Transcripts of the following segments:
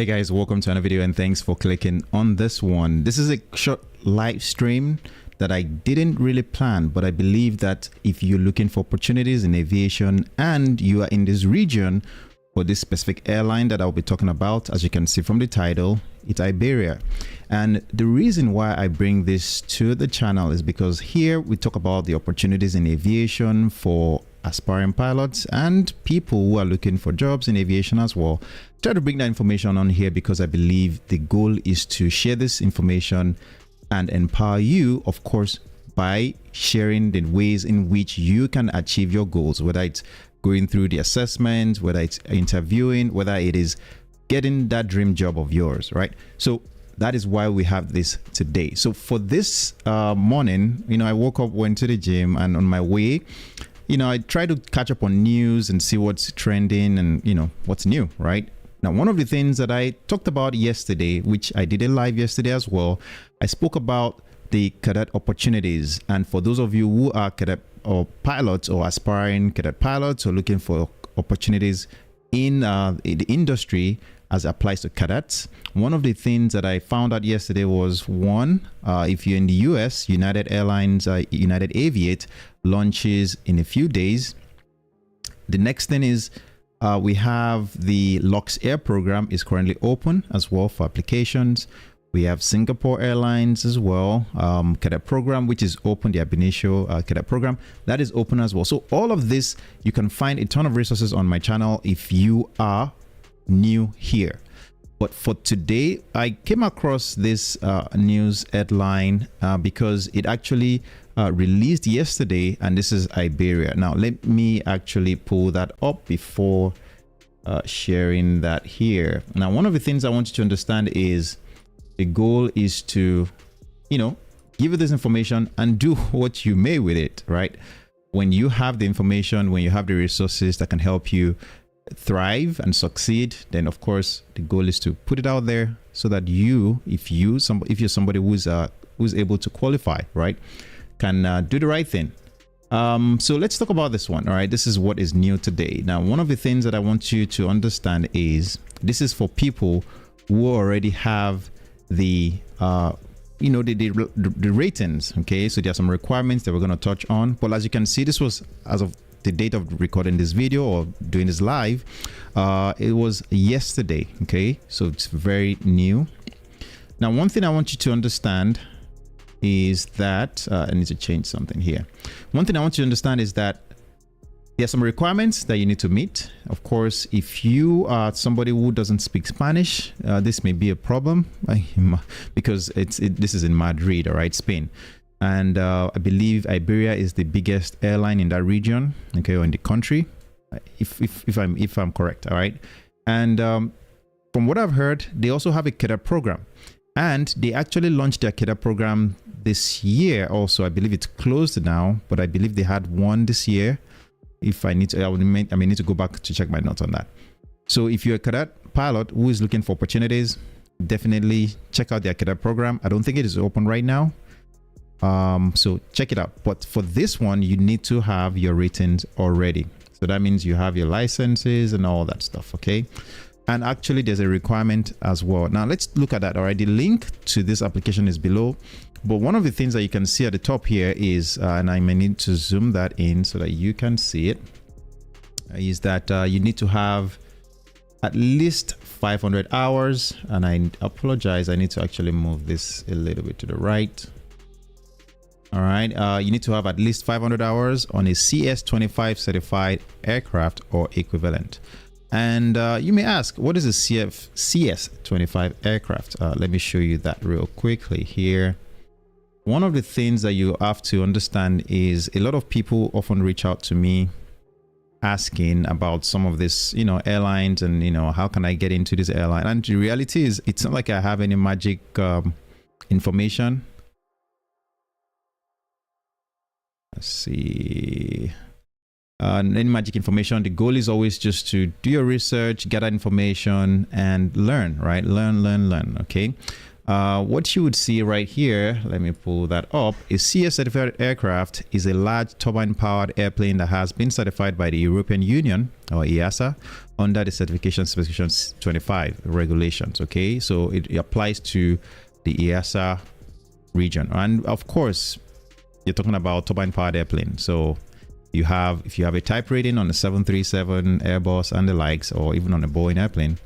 Hey guys, welcome to another video and thanks for clicking on this one. This is a short live stream that I didn't really plan, but I believe that if you're looking for opportunities in aviation and you are in this region for this specific airline that I'll be talking about, as you can see from the title, it's Iberia. And the reason why I bring this to the channel is because here we talk about the opportunities in aviation for aspiring pilots and people who are looking for jobs in aviation as well. Try to bring that information on here because I believe the goal is to share this information and empower you, of course, by sharing the ways in which you can achieve your goals, whether it's going through the assessment, whether it's interviewing, whether it is getting that dream job of yours, right? So that is why we have this today. So for this morning, I woke up, went to the gym, and on my way, I try to catch up on news and see what's trending and, what's new, right? Now, one of the things that I talked about yesterday, which I did a live yesterday as well, I spoke about the cadet opportunities. And for those of you who are cadet or pilots or aspiring cadet pilots or looking for opportunities in the industry as it applies to cadets, one of the things that I found out yesterday was one, if you're in the US, United Airlines, United Aviate launches in a few days. The next thing is we have the Lux Air program is currently open as well for applications. We have Singapore Airlines as well, cadet program, which is open, the ab initio cadet program, that is open as well. So all of this, you can find a ton of resources on my channel if you are new here. But for today, I came across this news headline because it actually released yesterday, and this is Iberia. Now, let me actually pull that up before sharing that here. Now, one of the things I want you to understand is the goal is to, give you this information and do what you may with it, right? When you have the information, when you have the resources that can help you thrive and succeed, then of course the goal is to put it out there so that if you're somebody who's able to qualify, right, can do the right thing. So let's talk about this one. All right, this is what is new today. Now, one of the things that I want you to understand is this is for people who already have the the ratings. Okay, so there are some requirements that we're going to touch on, but as you can see, this was as of the date of recording this video or doing this live, it was yesterday. Okay, so it's very new. Now, one thing I want you to understand is that I need to change something here. One thing I want you to understand is that there are some requirements that you need to meet. Of course, if you are somebody who doesn't speak Spanish, this may be a problem because this is in Madrid, all right, Spain. And I believe Iberia is the biggest airline in that region, okay, or in the country, if I'm correct, all right. And from what I've heard, they also have a cadet program, and they actually launched their cadet program this year. Also, I believe it's closed now, but I believe they had one this year. If I need to, I may need to go back to check my notes on that. So if you're a cadet pilot who is looking for opportunities, definitely check out their cadet program. I don't think it is open right now. So check it out. But for this one, you need to have your ratings already. So that means you have your licenses and all that stuff. Okay. And actually there's a requirement as well. Now let's look at that. All right. The link to this application is below. But one of the things that you can see at the top here is, and I may need to zoom that in so that you can see it, is that you need to have at least 500 hours. And I apologize, I need to actually move this a little bit to the right. All right, you need to have at least 500 hours on a CS25 certified aircraft or equivalent. And you may ask, what is a CS25 aircraft? Let me show you that real quickly here. One of the things that you have to understand is a lot of people often reach out to me asking about some of this, airlines and, how can I get into this airline? And the reality is it's not like I have any magic information. Let's see. Any magic information. The goal is always just to do your research, get that information and learn, right? Learn. Okay. What you would see right here, let me pull that up, is CS certified aircraft is a large turbine powered airplane that has been certified by the European Union or EASA under the certification specifications 25 regulations. Okay, so it applies to the EASA region, and of course you're talking about turbine powered airplane. So if you have a type rating on the 737 Airbus and the likes, or even on a Boeing airplane,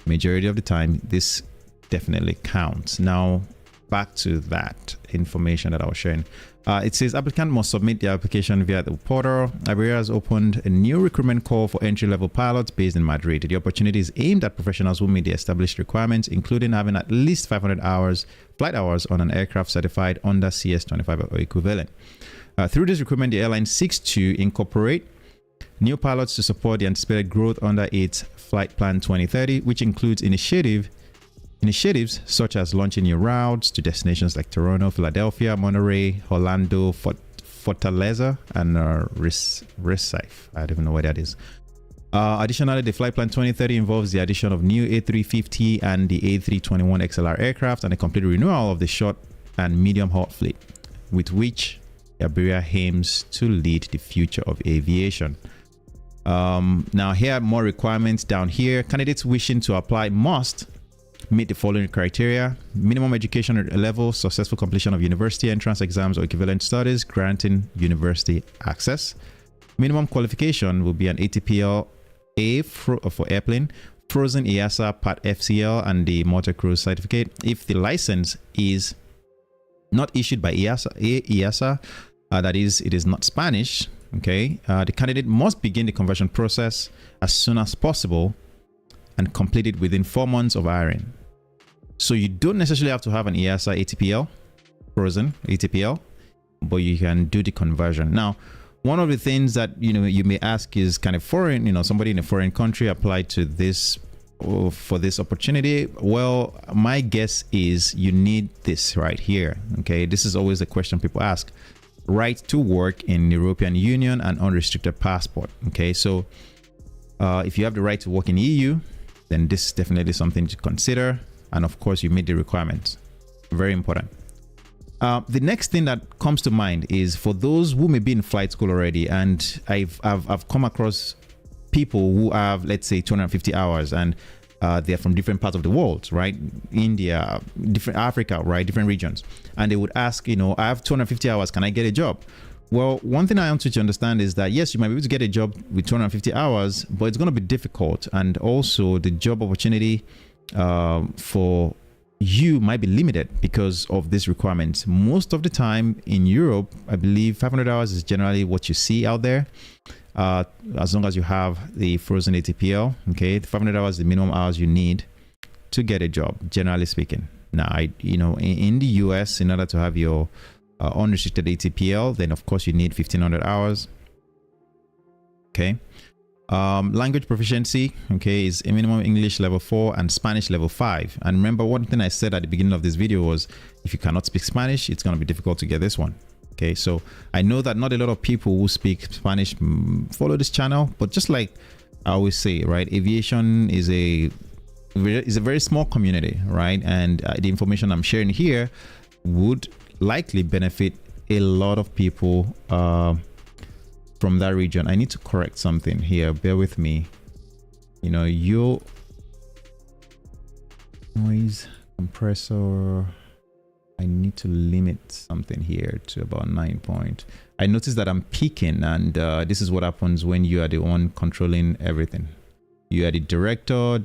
majority of the time this definitely counts. Now back to that information that I was sharing. It says applicant must submit the application via the portal. Iberia has opened a new recruitment call for entry-level pilots based in Madrid. The opportunity is aimed at professionals who meet the established requirements, including having at least 500 hours flight hours on an aircraft certified under CS25 or equivalent. Through this recruitment, the airline seeks to incorporate new pilots to support the anticipated growth under its Flight Plan 2030, which includes initiatives such as launching new routes to destinations like Toronto, Philadelphia, Monterey, Orlando, Fortaleza, and Recife. I don't even know where that is. Additionally, the Flight Plan 2030 involves the addition of new A350 and the A321 XLR aircraft and a complete renewal of the short and medium haul fleet, with which Iberia aims to lead the future of aviation. Now, here are more requirements down here. Candidates wishing to apply must meet the following criteria: minimum education level, successful completion of university entrance exams or equivalent studies granting university access. Minimum qualification will be an ATPL A for airplane, frozen EASA Part FCL, and the motor cruise certificate. If the license is not issued by EASA, that is, it is not Spanish, okay, the candidate must begin the conversion process as soon as possible and complete it within 4 months of hiring. So you don't necessarily have to have an EASA ATPL, frozen ATPL, but you can do the conversion. Now, one of the things that you may ask is, kind of foreign, somebody in a foreign country applied to this for this opportunity. Well, my guess is you need this right here. Okay, this is always a question people ask: right to work in the European Union and unrestricted passport. Okay, so if you have the right to work in EU, then this is definitely something to consider. And of course, you meet the requirements. Very important. The next thing that comes to mind is for those who may be in flight school already, and I've come across people who have, let's say, 250 hours, and they're from different parts of the world, right? India, different Africa, right? Different regions. And they would ask, I have 250 hours, can I get a job? Well, one thing I want you to understand is that, yes, you might be able to get a job with 250 hours, but it's going to be difficult. And also the job opportunity for you might be limited because of this requirement. Most of the time in Europe, I believe 500 hours is generally what you see out there. As long as you have the frozen ATPL, okay, 500 hours is the minimum hours you need to get a job, generally speaking. Now, in the US, in order to have your unrestricted ATPL, then of course you need 1500 hours. Okay. Language proficiency, okay, is a minimum English level 4 and Spanish level 5. And remember, one thing I said at the beginning of this video was, if you cannot speak Spanish, it's going to be difficult to get this one. Okay, so I know that not a lot of people who speak Spanish follow this channel, but just like I always say, right, aviation is a very small community, right? And the information I'm sharing here would likely benefit a lot of people from that region. I need to correct something here, bear with me. Your noise compressor, I need to limit something here to about 9 point. I noticed that I'm peaking, and this is what happens when you are the one controlling everything. You are the director,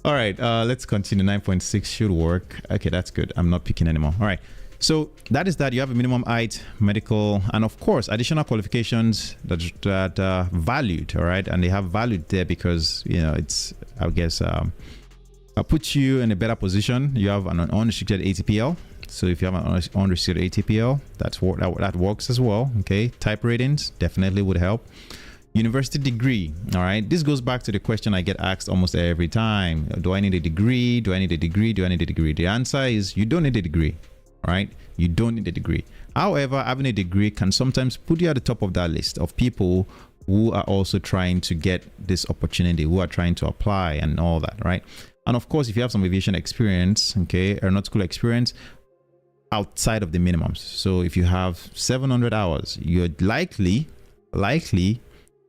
all right, let's continue. 9.6 should work. Okay, that's good. I'm not peaking anymore. All right, so that is that. You have a minimum height, medical, and of course additional qualifications that are valued. All right, and they have valued there because it's, I guess, puts you in a better position. You have an unrestricted ATPL, so if you have an unrestricted ATPL, that works as well. Okay, type ratings definitely would help. University degree. All right, this goes back to the question I get asked almost every time: do I need a degree? Do I need a degree? Do I need a degree? The answer is you don't need a degree. All right, you don't need a degree. However, having a degree can sometimes put you at the top of that list of people who are also trying to get this opportunity, who are trying to apply and all that, right? And of course, if you have some aviation experience, okay, aeronautical experience outside of the minimums. So if you have 700 hours, you're likely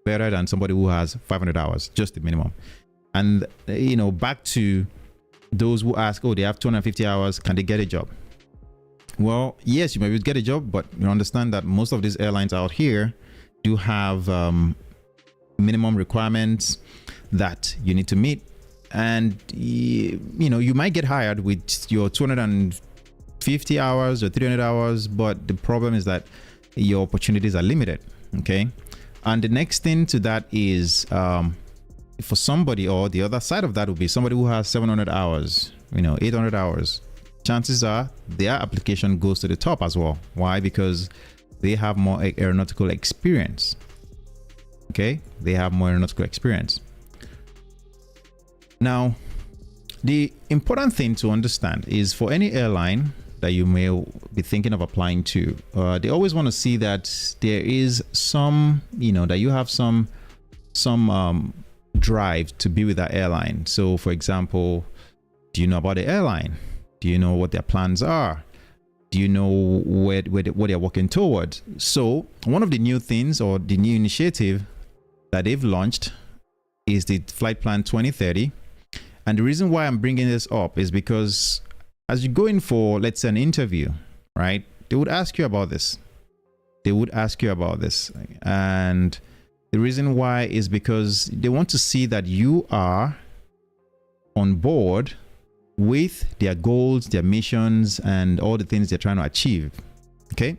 better than somebody who has 500 hours, just the minimum. And, you know, back to those who ask, oh, they have 250 hours, can they get a job? Well, yes, you maybe get a job, but you understand that most of these airlines out here do have minimum requirements that you need to meet. And, you know, you might get hired with your 250 hours or 300 hours, but the problem is that your opportunities are limited, okay? And the next thing to that is for somebody, or the other side of that would be somebody who has 700 hours, you know, 800 hours. Chances are their application goes to the top as well. Why? Because they have more aeronautical experience. Okay, they have more aeronautical experience. Now, the important thing to understand is for any airline that you may be thinking of applying to, they always want to see that there is some, you know, that you have some drive to be with that airline. So, for example, do you know about the airline? Do you know what their plans are? Do you know what they're working towards? So one of the new things, or the new initiative that they've launched, is the Flight Plan 2030. And the reason why I'm bringing this up is because as you go in for, let's say, an interview, right? They would ask you about this. And the reason why is because they want to see that you are on board with their goals, their missions, and all the things they're trying to achieve. Okay,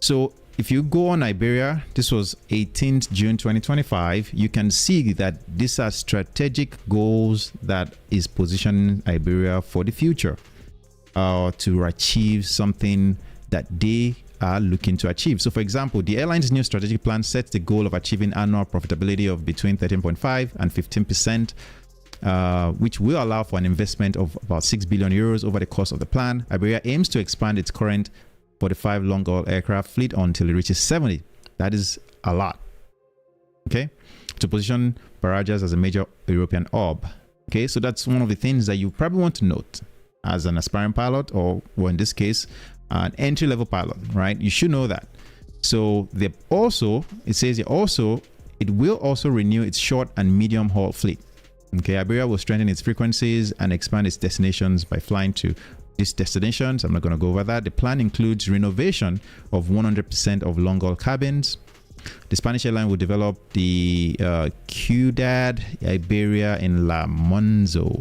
so if you go on Iberia, this was 18th June 2025, you can see that these are strategic goals that is positioning Iberia for the future, to achieve something that they are looking to achieve. So for example, the airline's new strategic plan sets the goal of achieving annual profitability of between 13.5 and 15%, which will allow for an investment of about 6 billion euros over the course of the plan. Iberia aims to expand its current 45 long-haul aircraft fleet until it reaches 70. That is a lot. Okay, to position Barajas as a major European hub. Okay, so that's one of the things that you probably want to note as an aspiring pilot, or in this case, an entry-level pilot, right? You should know that. So it will also renew its short and medium haul fleet. Okay, Iberia will strengthen its frequencies and expand its destinations by flying to these destinations. I'm not going to go over that. The plan includes renovation of 100% of long-haul cabins. The Spanish airline will develop the Ciudad Iberia in La Monoza.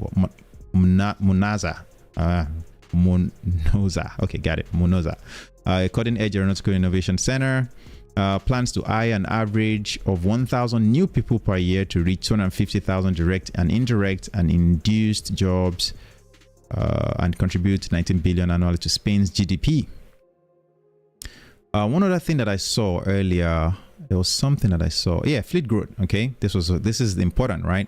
Okay, got it. Monoza. A cutting-edge aeronautical innovation center. Plans to hire an average of 1,000 new people per year to reach 250,000 direct and indirect and induced jobs, and contribute 19 billion annually to Spain's GDP. One other thing that I saw earlier, there was something that I saw. Yeah, fleet growth. Okay, this is important, right?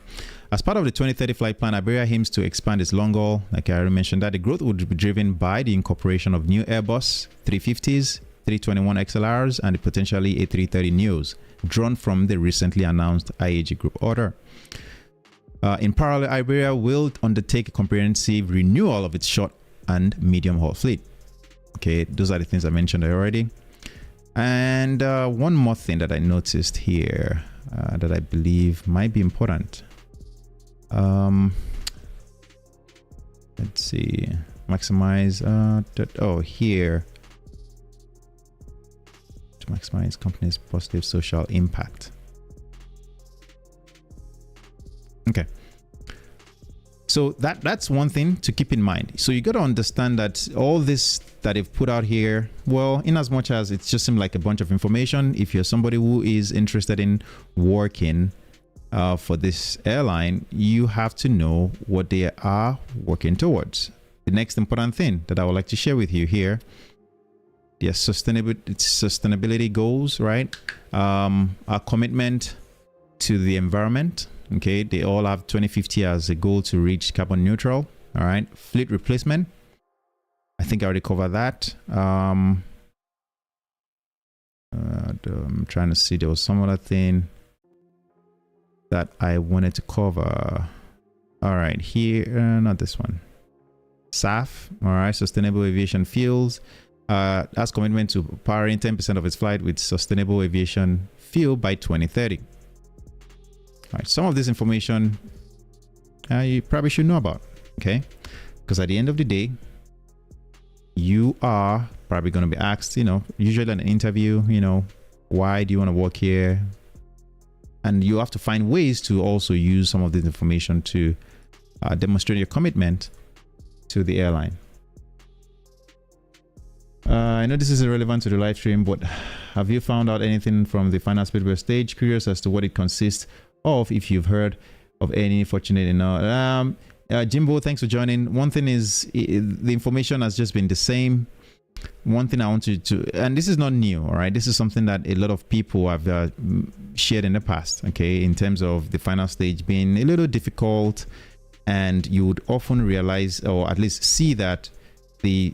As part of the 2030 flight plan, Iberia aims to expand its long haul. Like I already mentioned, that the growth would be driven by the incorporation of new Airbus 350s, 321 XLRs, and potentially A330neos, drawn from the recently announced IAG Group order. In parallel, Iberia will undertake a comprehensive renewal of its short and medium haul fleet. Okay, those are the things I mentioned already. And one more thing that I noticed here that I believe might be important. Let's see, maximize. Here. To maximize company's positive social impact. Okay, so that's one thing to keep in mind. So you got to understand that all this that they've put out here, well, in as much as it just seems like a bunch of information, if you're somebody who is interested in working for this airline, you have to know what they are working towards. The next important thing that I would like to share with you here, their sustainability goals, right? Our commitment to the environment. Okay, they all have 2050 as a goal to reach carbon neutral. All right, fleet replacement, I think I already covered that. I'm trying to see, there was some other thing. that I wanted to cover. All right, here, not this one. SAF, all right, Sustainable Aviation Fuels, has commitment to powering 10% of its flight with sustainable aviation fuel by 2030. All right, some of this information you probably should know about, okay? Because at the end of the day, you are probably going to be asked, usually in an interview, why do you want to work here? And you have to find ways to also use some of this information to demonstrate your commitment to the airline. I know this is irrelevant to the live stream, but have you found out anything from the final speedway stage? Curious as to what it consists of, if you've heard of any. Fortunate enough. Jimbo, thanks for joining. One thing is, the information has just been the same. One thing I want you to, and this is not new, all right, this is something that a lot of people have shared in the past, okay, in terms of the final stage being a little difficult, and you would often realize, or at least see, that the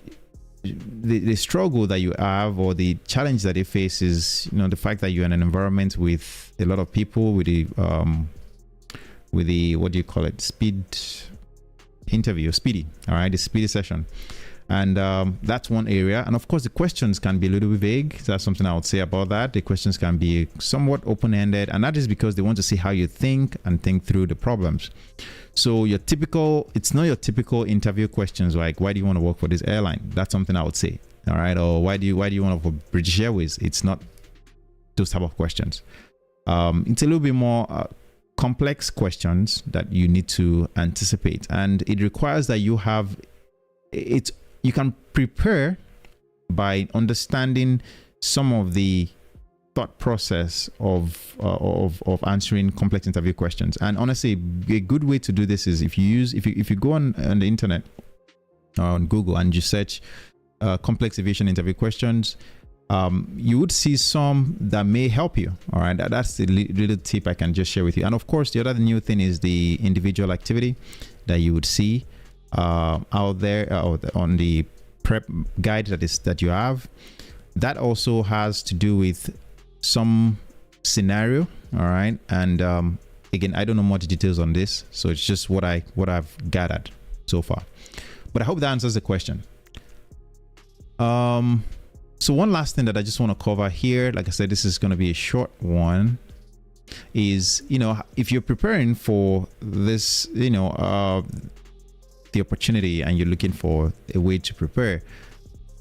struggle that you have, or the challenge that you face, is the fact that you're in an environment with a lot of people, with the what do you call it, speedy, all right, the speedy session. And that's one area. And of course, the questions can be a little bit vague. That's something I would say about that. The questions can be somewhat open-ended, and that is because they want to see how you think and think through the problems. So it's not your typical interview questions like, why do you want to work for this airline? That's something I would say, all right? Or why do you want to work for British Airways? It's not those type of questions. It's a little bit more complex questions that you need to anticipate, and it requires that you have it. You can prepare by understanding some of the thought process of answering complex interview questions. And honestly, a good way to do this is if you go on the internet or on Google and you search complex aviation interview questions, you would see some that may help you. All right, that's the little tip I can just share with you. And of course, the other new thing is the individual activity that you would see out there on the prep guide that you have. That also has to do with some scenario, all right? And again, I don't know much details on this, so it's just what I've gathered so far. But I hope that answers the question. So one last thing that I just want to cover here, like I said, this is going to be a short one, is if you're preparing for this, the opportunity, and you're looking for a way to prepare,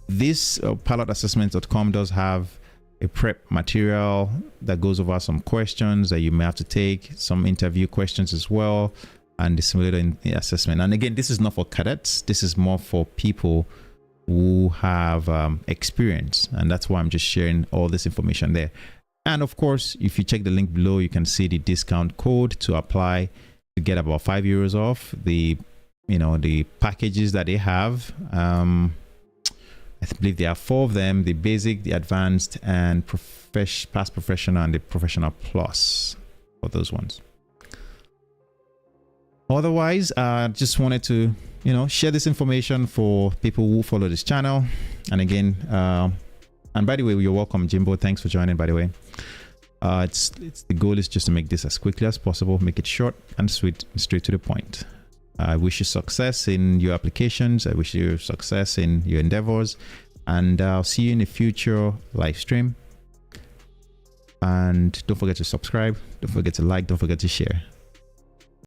this pilotassessment.com does have a prep material that goes over some questions that you may have to take, some interview questions as well, and the simulator assessment. And again, this is not for cadets, this is more for people who have experience, and that's why I'm just sharing all this information there. And of course, if you check the link below, you can see the discount code to apply to get about €5 off the packages that they have. I believe there are 4 of them: the basic, the advanced, and past professional, and the professional plus, for those ones. Otherwise, I just wanted to share this information for people who follow this channel. And again, and by the way, you're welcome, Jimbo, thanks for joining, by the way. The goal is just to make this as quickly as possible, make it short and sweet, straight to the point. I wish you success in your applications. I wish you success in your endeavors, and I'll see you in a future live stream. And don't forget to subscribe, don't forget to like, don't forget to share.